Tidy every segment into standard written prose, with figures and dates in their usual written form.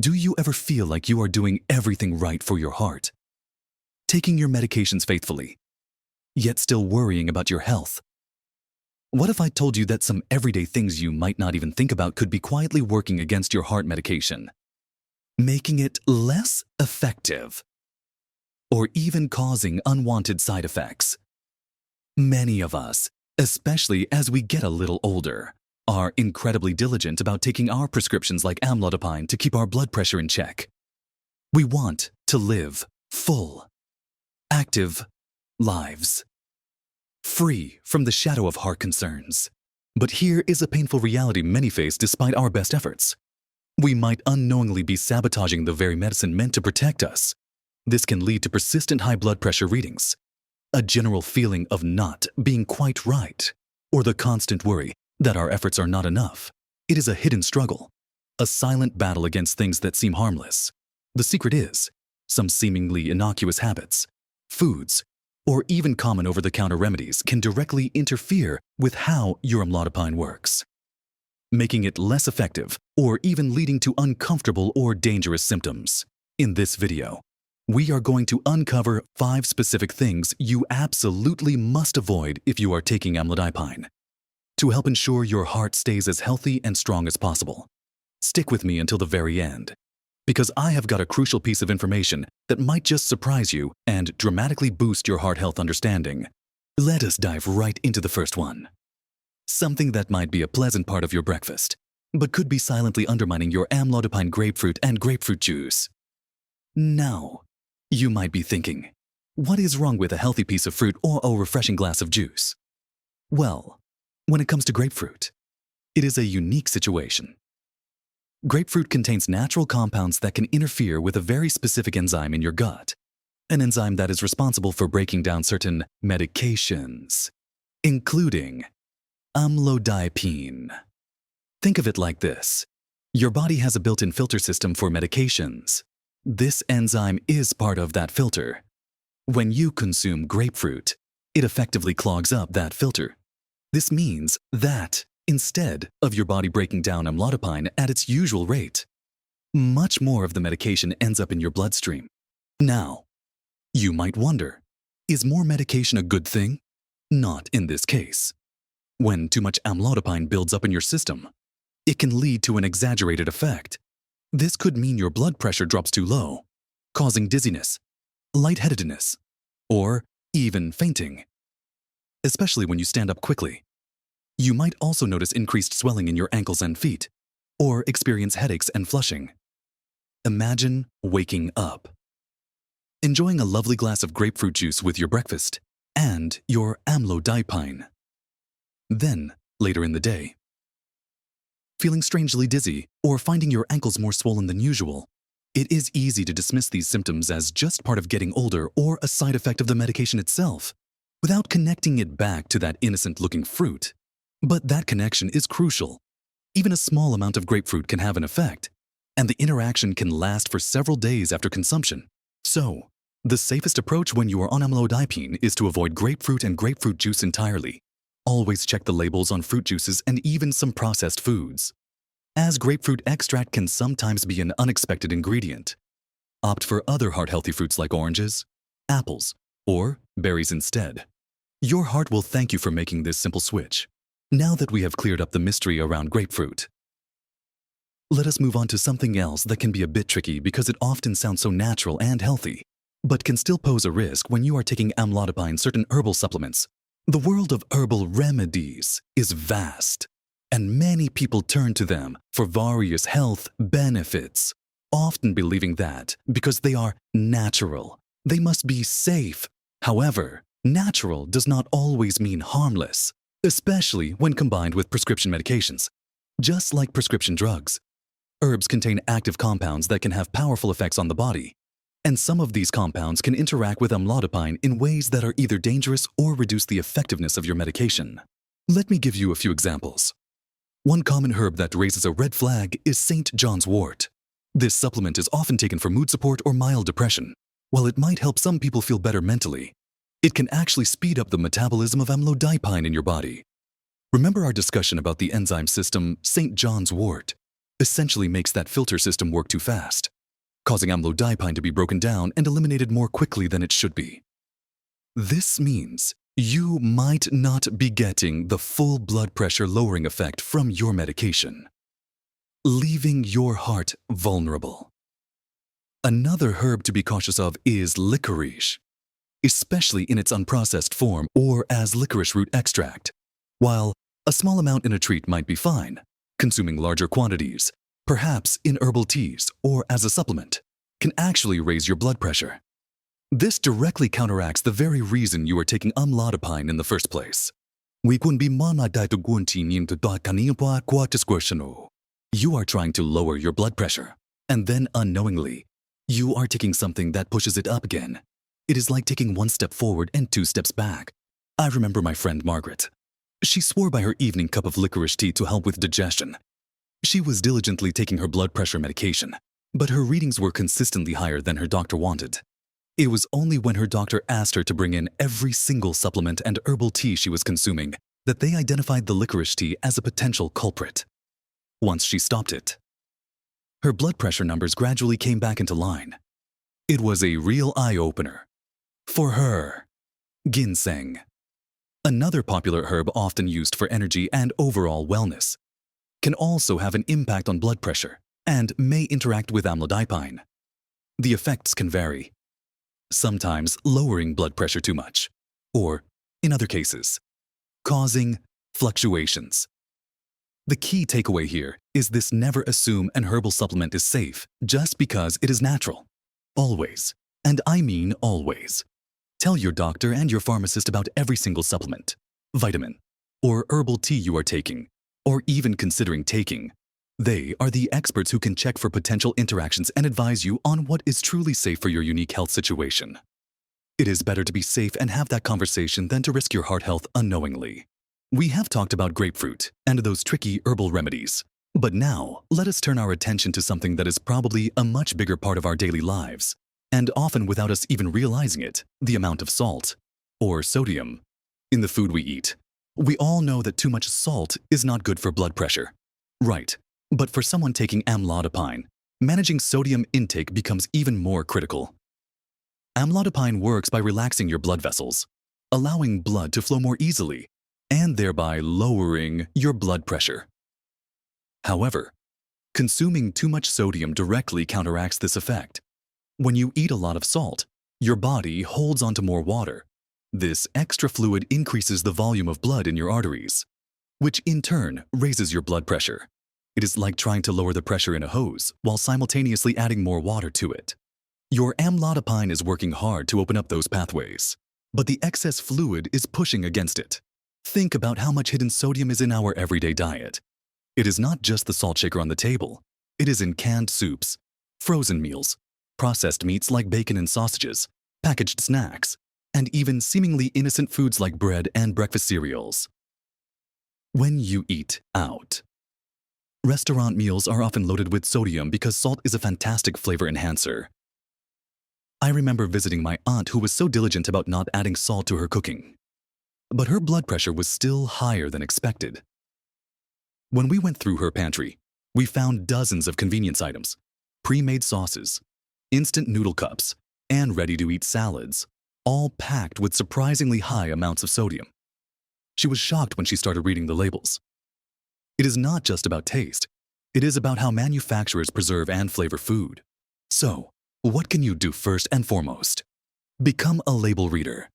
Do you ever feel like you are doing everything right for your heart, taking your medications faithfully, yet still worrying about your health? What if I told you that some everyday things you might not even think about could be quietly working against your heart medication, making it less effective, or even causing unwanted side effects? Many of us, especially as we get a little older, are incredibly diligent about taking our prescriptions like Amlodipine to keep our blood pressure in check. We want to live full, active lives, free from the shadow of heart concerns. But here is a painful reality many face despite our best efforts. We might unknowingly be sabotaging the very medicine meant to protect us. This can lead to persistent high blood pressure readings, a general feeling of not being quite right, or the constant worry that our efforts are not enough. It is a hidden struggle, a silent battle against things that seem harmless. The secret is some seemingly innocuous habits, foods, or even common over-the-counter remedies can directly interfere with how your amlodipine works, making it less effective or even leading to uncomfortable or dangerous symptoms. In this video, we are going to uncover 5 specific things you absolutely must avoid if you are taking amlodipine to help ensure your heart stays as healthy and strong as possible. Stick with me until the very end, because I have got a crucial piece of information that might just surprise you and dramatically boost your heart health understanding. Let us dive right into the first one. Something that might be a pleasant part of your breakfast, but could be silently undermining your amlodipine grapefruit and grapefruit juice. Now, you might be thinking, what is wrong with a healthy piece of fruit or a refreshing glass of juice? Well, when it comes to grapefruit, it is a unique situation. Grapefruit contains natural compounds that can interfere with a very specific enzyme in your gut, an enzyme that is responsible for breaking down certain medications, including amlodipine. Think of it like this. Your body has a built-in filter system for medications. This enzyme is part of that filter. When you consume grapefruit, it effectively clogs up that filter. This means that instead of your body breaking down amlodipine at its usual rate, much more of the medication ends up in your bloodstream. Now, you might wonder, is more medication a good thing? Not in this case. When too much amlodipine builds up in your system, it can lead to an exaggerated effect. This could mean your blood pressure drops too low, causing dizziness, lightheadedness, or even fainting, especially when you stand up quickly. You might also notice increased swelling in your ankles and feet, or experience headaches and flushing. Imagine waking up, enjoying a lovely glass of grapefruit juice with your breakfast and your amlodipine. Then, later in the day, feeling strangely dizzy or finding your ankles more swollen than usual. It is easy to dismiss these symptoms as just part of getting older or a side effect of the medication itself, without connecting it back to that innocent-looking fruit. But that connection is crucial. Even a small amount of grapefruit can have an effect, and the interaction can last for several days after consumption. So, the safest approach when you are on amlodipine is to avoid grapefruit and grapefruit juice entirely. Always check the labels on fruit juices and even some processed foods, as grapefruit extract can sometimes be an unexpected ingredient. Opt for other heart-healthy fruits like oranges, apples, or berries instead. Your heart will thank you for making this simple switch. Now that we have cleared up the mystery around grapefruit, let us move on to something else that can be a bit tricky because it often sounds so natural and healthy, but can still pose a risk when you are taking amlodipine, certain herbal supplements. The world of herbal remedies is vast, and many people turn to them for various health benefits, often believing that because they are natural, they must be safe. However, natural does not always mean harmless, especially when combined with prescription medications. Just like prescription drugs, herbs contain active compounds that can have powerful effects on the body, and some of these compounds can interact with amlodipine in ways that are either dangerous or reduce the effectiveness of your medication. Let me give you a few examples. One common herb that raises a red flag is St. John's wort. This supplement is often taken for mood support or mild depression. While it might help some people feel better mentally, it can actually speed up the metabolism of amlodipine in your body. Remember our discussion about the enzyme system St. John's wort? essentially makes that filter system work too fast, causing amlodipine to be broken down and eliminated more quickly than it should be. This means you might not be getting the full blood pressure lowering effect from your medication, leaving your heart vulnerable. Another herb to be cautious of is licorice, especially in its unprocessed form or as licorice root extract. While a small amount in a treat might be fine, consuming larger quantities, perhaps in herbal teas or as a supplement, can actually raise your blood pressure. This directly counteracts the very reason you are taking amlodipine in the first place. You are trying to lower your blood pressure, and then unknowingly, you are taking something that pushes it up again. It is like taking one step forward and two steps back. I remember my friend Margaret. She swore by her evening cup of licorice tea to help with digestion. She was diligently taking her blood pressure medication, but her readings were consistently higher than her doctor wanted. It was only when her doctor asked her to bring in every single supplement and herbal tea she was consuming that they identified the licorice tea as a potential culprit. Once she stopped it, her blood pressure numbers gradually came back into line. It was a real eye-opener. For her, ginseng, another popular herb often used for energy and overall wellness, can also have an impact on blood pressure and may interact with amlodipine. The effects can vary, sometimes lowering blood pressure too much, or, in other cases, causing fluctuations. The key takeaway here is this: never assume an herbal supplement is safe just because it is natural. Always, and I mean always, tell your doctor and your pharmacist about every single supplement, vitamin, or herbal tea you are taking, or even considering taking. They are the experts who can check for potential interactions and advise you on what is truly safe for your unique health situation. It is better to be safe and have that conversation than to risk your heart health unknowingly. We have talked about grapefruit and those tricky herbal remedies, but now let us turn our attention to something that is probably a much bigger part of our daily lives, and often without us even realizing it: the amount of salt, or sodium, in the food we eat. We all know that too much salt is not good for blood pressure. Right, but for someone taking amlodipine, managing sodium intake becomes even more critical. Amlodipine works by relaxing your blood vessels, allowing blood to flow more easily, and thereby lowering your blood pressure. However, consuming too much sodium directly counteracts this effect. When you eat a lot of salt, your body holds onto more water. This extra fluid increases the volume of blood in your arteries, which in turn raises your blood pressure. It is like trying to lower the pressure in a hose while simultaneously adding more water to it. Your amlodipine is working hard to open up those pathways, but the excess fluid is pushing against it. Think about how much hidden sodium is in our everyday diet. It is not just the salt shaker on the table. It is in canned soups, frozen meals, processed meats like bacon and sausages, packaged snacks, and even seemingly innocent foods like bread and breakfast cereals. When you eat out, restaurant meals are often loaded with sodium because salt is a fantastic flavor enhancer. I remember visiting my aunt who was so diligent about not adding salt to her cooking, but her blood pressure was still higher than expected. When we went through her pantry, we found dozens of convenience items, pre-made sauces, instant noodle cups, and ready-to-eat salads, all packed with surprisingly high amounts of sodium. She was shocked when she started reading the labels. It is not just about taste. It is about how manufacturers preserve and flavor food. So, what can you do first and foremost? Become a label reader.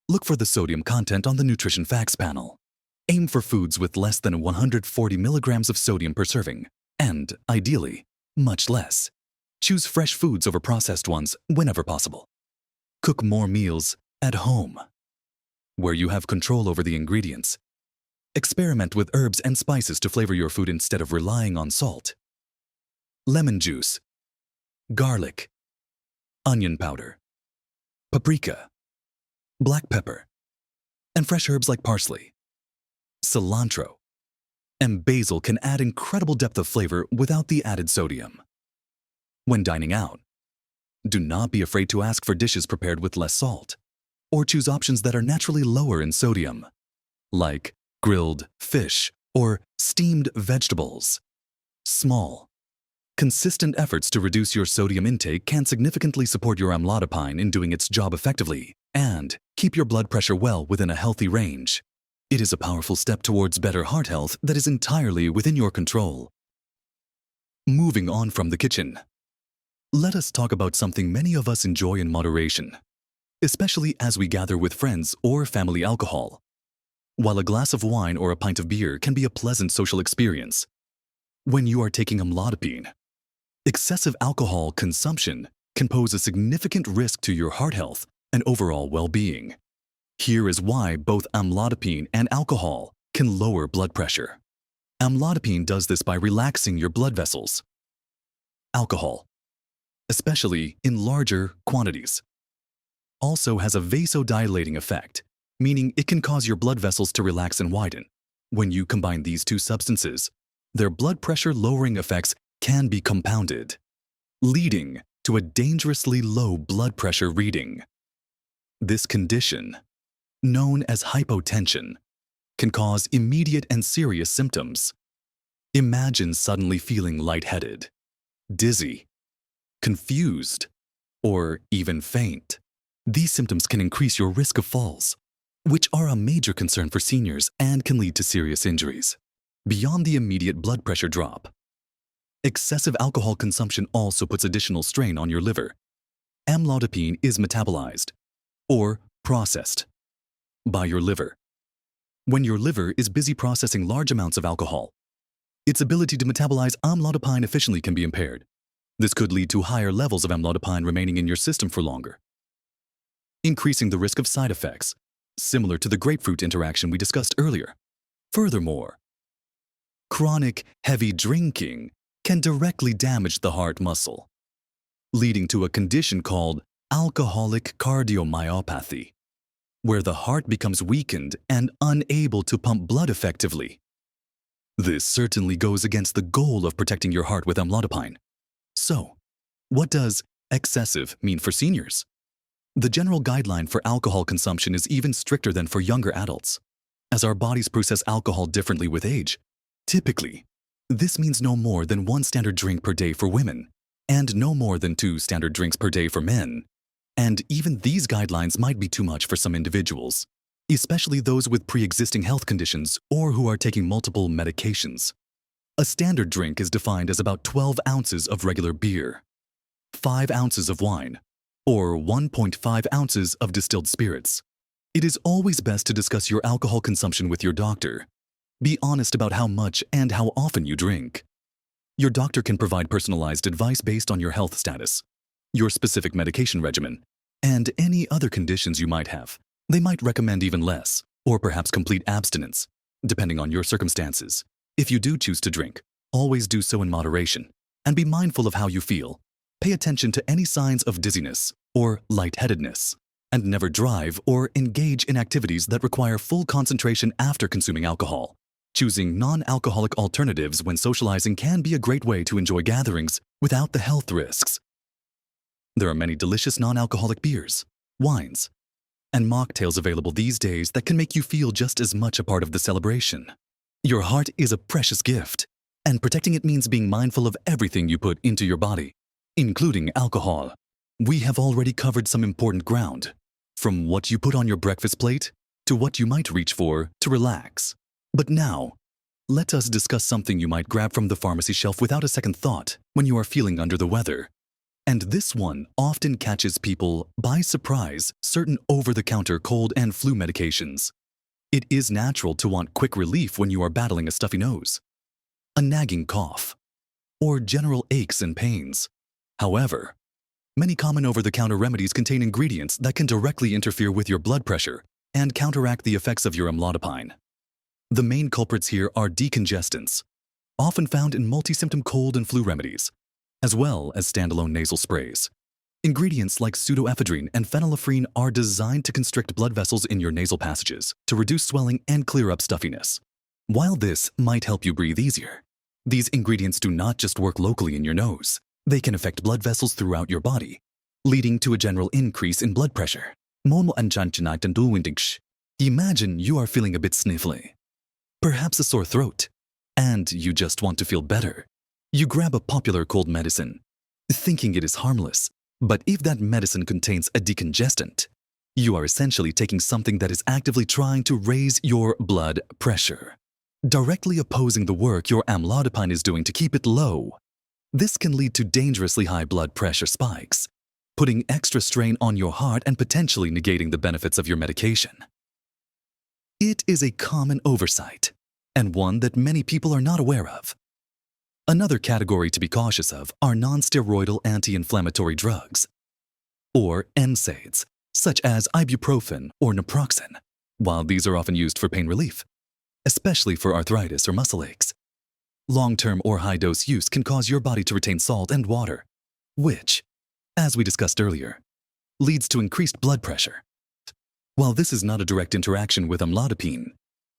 Look for the sodium content on the nutrition facts panel. Aim for foods with less than 140 milligrams of sodium per serving, and, ideally, much less. Choose fresh foods over processed ones whenever possible. Cook more meals at home, where you have control over the ingredients. Experiment with herbs and spices to flavor your food instead of relying on salt. Lemon juice, garlic, onion powder, paprika, black pepper, and fresh herbs like parsley, cilantro, and basil can add incredible depth of flavor without the added sodium. When dining out, do not be afraid to ask for dishes prepared with less salt, or choose options that are naturally lower in sodium, like grilled fish or steamed vegetables. Small, Consistent efforts to reduce your sodium intake can significantly support your amlodipine in doing its job effectively and keep your blood pressure well within a healthy range. It is a powerful step towards better heart health that is entirely within your control. Moving on from the kitchen, let us talk about something many of us enjoy in moderation, especially as we gather with friends or family: alcohol. While a glass of wine or a pint of beer can be a pleasant social experience, when you are taking amlodipine, excessive alcohol consumption can pose a significant risk to your heart health and overall well-being. Here is why both amlodipine and alcohol can lower blood pressure. Amlodipine does this by relaxing your blood vessels. Alcohol, especially in larger quantities, also has a vasodilating effect, meaning it can cause your blood vessels to relax and widen. When you combine these two substances, their blood pressure lowering effects can be compounded, leading to a dangerously low blood pressure reading. This condition, known as hypotension, can cause immediate and serious symptoms. Imagine suddenly feeling lightheaded, dizzy, confused, or even faint. These symptoms can increase your risk of falls, which are a major concern for seniors and can lead to serious injuries. Beyond the immediate blood pressure drop, excessive alcohol consumption also puts additional strain on your liver. Amlodipine is metabolized, or processed, by your liver. When your liver is busy processing large amounts of alcohol, its ability to metabolize amlodipine efficiently can be impaired. This could lead to higher levels of amlodipine remaining in your system for longer, increasing the risk of side effects, similar to the grapefruit interaction we discussed earlier. Furthermore, chronic heavy drinking can directly damage the heart muscle, leading to a condition called alcoholic cardiomyopathy, where the heart becomes weakened and unable to pump blood effectively. This certainly goes against the goal of protecting your heart with amlodipine. So, what does excessive mean for seniors? The general guideline for alcohol consumption is even stricter than for younger adults, as our bodies process alcohol differently with age. Typically, this means no more than 1 standard drink per day for women, and no more than 2 standard drinks per day for men. And even these guidelines might be too much for some individuals, especially those with pre-existing health conditions or who are taking multiple medications. A standard drink is defined as about 12 ounces of regular beer, 5 ounces of wine, or 1.5 ounces of distilled spirits. It is always best to discuss your alcohol consumption with your doctor. Be honest about how much and how often you drink. Your doctor can provide personalized advice based on your health status, your specific medication regimen, and any other conditions you might have. They might recommend even less, or perhaps complete abstinence, depending on your circumstances. If you do choose to drink, always do so in moderation, and be mindful of how you feel. Pay attention to any signs of dizziness or lightheadedness, and never drive or engage in activities that require full concentration after consuming alcohol. Choosing non-alcoholic alternatives when socializing can be a great way to enjoy gatherings without the health risks. There are many delicious non-alcoholic beers, wines, and mocktails available these days that can make you feel just as much a part of the celebration. Your heart is a precious gift, and protecting it means being mindful of everything you put into your body, including alcohol. We have already covered some important ground, from what you put on your breakfast plate to what you might reach for to relax. But now, let us discuss something you might grab from the pharmacy shelf without a second thought when you are feeling under the weather. And this one often catches people by surprise: certain over-the-counter cold and flu medications. It is natural to want quick relief when you are battling a stuffy nose, a nagging cough, or general aches and pains. However, many common over-the-counter remedies contain ingredients that can directly interfere with your blood pressure and counteract the effects of your amlodipine. The main culprits here are decongestants, often found in multi-symptom cold and flu remedies, as well as standalone nasal sprays. Ingredients like pseudoephedrine and phenylephrine are designed to constrict blood vessels in your nasal passages to reduce swelling and clear up stuffiness. While this might help you breathe easier, these ingredients do not just work locally in your nose. They can affect blood vessels throughout your body, leading to a general increase in blood pressure. Imagine you are feeling a bit sniffly, perhaps a sore throat, and you just want to feel better. You grab a popular cold medicine, thinking it is harmless, but if that medicine contains a decongestant, you are essentially taking something that is actively trying to raise your blood pressure, directly opposing the work your amlodipine is doing to keep it low. This can lead to dangerously high blood pressure spikes, putting extra strain on your heart and potentially negating the benefits of your medication. It is a common oversight, and one that many people are not aware of. Another category to be cautious of are non-steroidal anti-inflammatory drugs, or NSAIDs, such as ibuprofen or naproxen. While these are often used for pain relief, especially for arthritis or muscle aches, long-term or high-dose use can cause your body to retain salt and water, which, as we discussed earlier, leads to increased blood pressure. While this is not a direct interaction with amlodipine,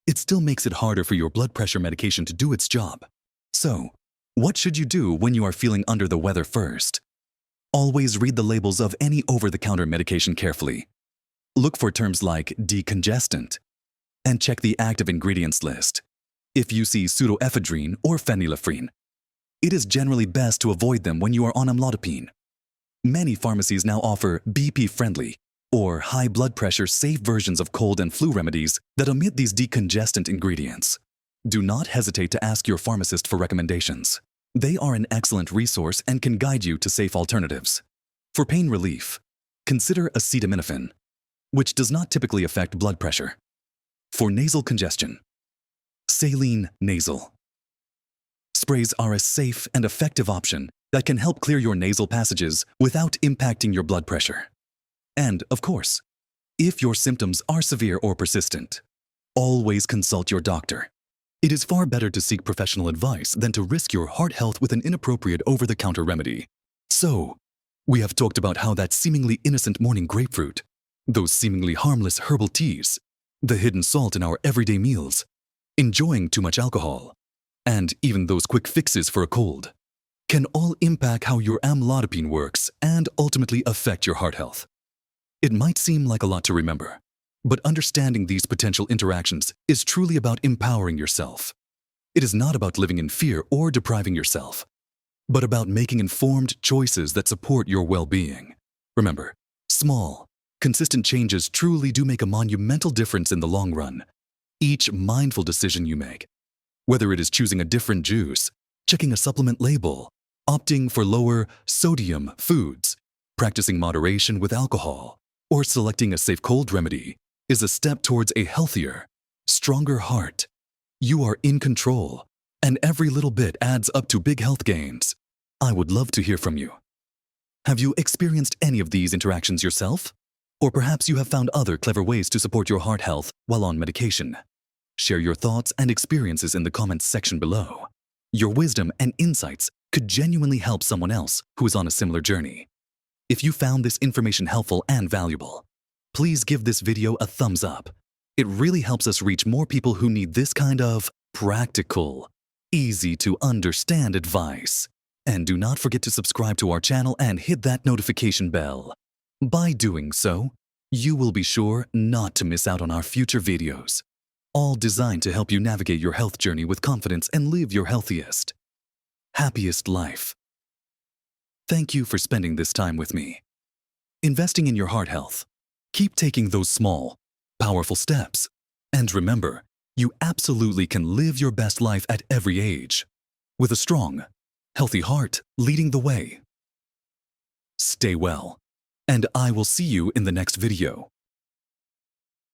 it still makes it harder for your blood pressure medication to do its job. So, what should you do when you are feeling under the weather first? Always read the labels of any over-the-counter medication carefully. Look for terms like decongestant, and check the active ingredients list. If you see pseudoephedrine or phenylephrine, it is generally best to avoid them when you are on amlodipine. Many pharmacies now offer BP-friendly or high blood pressure safe versions of cold and flu remedies that omit these decongestant ingredients. Do not hesitate to ask your pharmacist for recommendations. They are an excellent resource and can guide you to safe alternatives. For pain relief, consider acetaminophen, which does not typically affect blood pressure. For nasal congestion, saline nasal. Sprays are a safe and effective option that can help clear your nasal passages without impacting your blood pressure. And, of course, if your symptoms are severe or persistent, always consult your doctor. It is far better to seek professional advice than to risk your heart health with an inappropriate over-the-counter remedy. So, we have talked about how that seemingly innocent morning grapefruit, those seemingly harmless herbal teas, the hidden salt in our everyday meals, enjoying too much alcohol, and even those quick fixes for a cold, can all impact how your amlodipine works and ultimately affect your heart health. It might seem like a lot to remember, but understanding these potential interactions is truly about empowering yourself. It is not about living in fear or depriving yourself, but about making informed choices that support your well-being. Remember, small, consistent changes truly do make a monumental difference in the long run. Each mindful decision you make, whether it is choosing a different juice, checking a supplement label, opting for lower sodium foods, practicing moderation with alcohol, or selecting a safe cold remedy, is a step towards a healthier, stronger heart. You are in control, and every little bit adds up to big health gains. I would love to hear from you. Have you experienced any of these interactions yourself? Or perhaps you have found other clever ways to support your heart health while on medication. Share your thoughts and experiences in the comments section below. Your wisdom and insights could genuinely help someone else who is on a similar journey. If you found this information helpful and valuable, please give this video a thumbs up. It really helps us reach more people who need this kind of practical, easy to understand advice. And do not forget to subscribe to our channel and hit that notification bell. By doing so, you will be sure not to miss out on our future videos, all designed to help you navigate your health journey with confidence and live your healthiest, happiest life. Thank you for spending this time with me. Investing in your heart health. Keep taking those small, powerful steps. And remember, you absolutely can live your best life at every age, with a strong, healthy heart leading the way. Stay well, and I will see you in the next video.